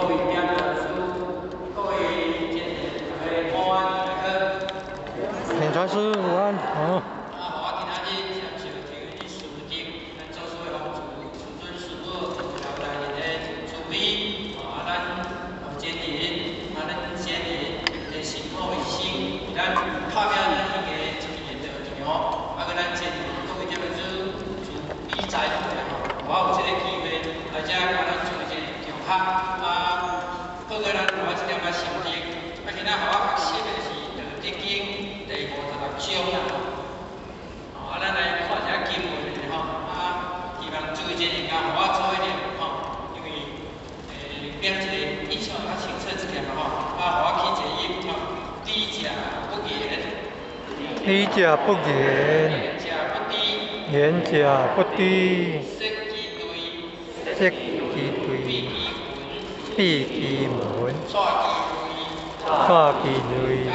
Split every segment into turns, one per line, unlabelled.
各位表教书，各位见面，大家午安，大家。
检察师午安，好。
我今仔日接受这事情，咱做事的方式，遵准事务，交代人的处理，咱建议，咱建议的辛苦卫生，咱拍拼咱迄个一年的条，个咱建议各位教师理财方面我有这个机会来遮甲咱做一个调拍，报告咱我这点成绩，今仔互我学习的是道德经第56章咱来看一下经文希望注意这个互我做一点因为变一个印象较清楚一点互我去一个低价不言，
低价不言，言价不低，识其对，避其门，错其类，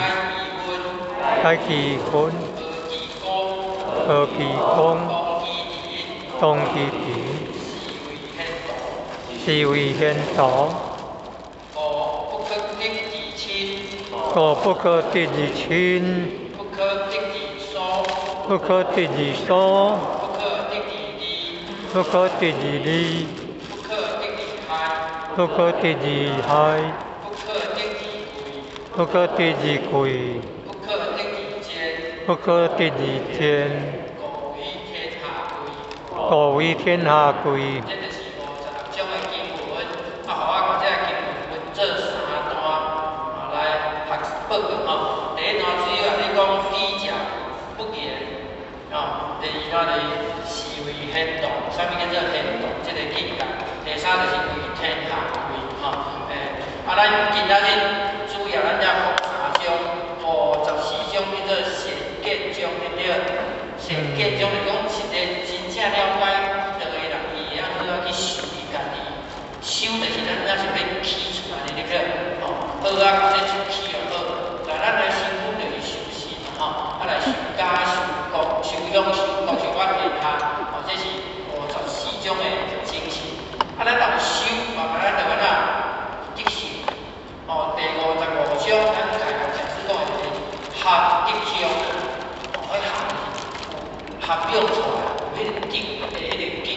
解其分，和其空，动其平，是谓贤道。故不可得其亲，不可得其疏，不可得其利，不可得其害，不可得其贵，不可得其贱，故为天下贵。这就是56章的经文，互我这经文做3段来报告第一段主要你讲低价不言第二段是为贤道，啥物叫做贤道？这个境界。第三就是为天下贵咱今仔日主要咱遮讲3章，54章叫做善见章，对不对？善见章就讲实际真正了解一个人，伊会好去修伊家己。修就是咱是要起出来的对不对？好这出起就好。咱来身份就是修身来修家、修国、修乡、修国、修我天下。这是54章的精神。咱若修，慢慢咱就得修。第55章咱开头讲是讲的合德乡合表出来，有迄个境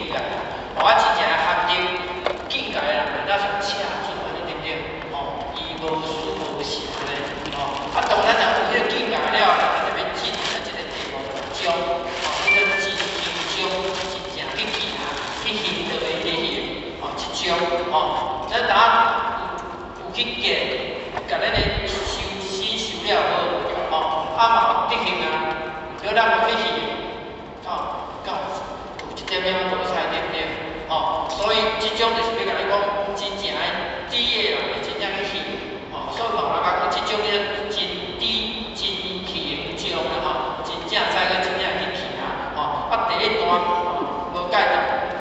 界。我真正合德境界的人，咱是车主对不对？伊无私无邪的当咱若有迄个境界了，咱就要进这个第56章，迄个真行章，真正去行道的这章咱有去见，甲咱的修身修了好，嘛有德行叫咱有去行有一点点多彩对不对？所以这种就是要甲你讲，真正的知的人会真正去行所以慢慢讲，这种叫真知真行章真正知个真正去行第一段。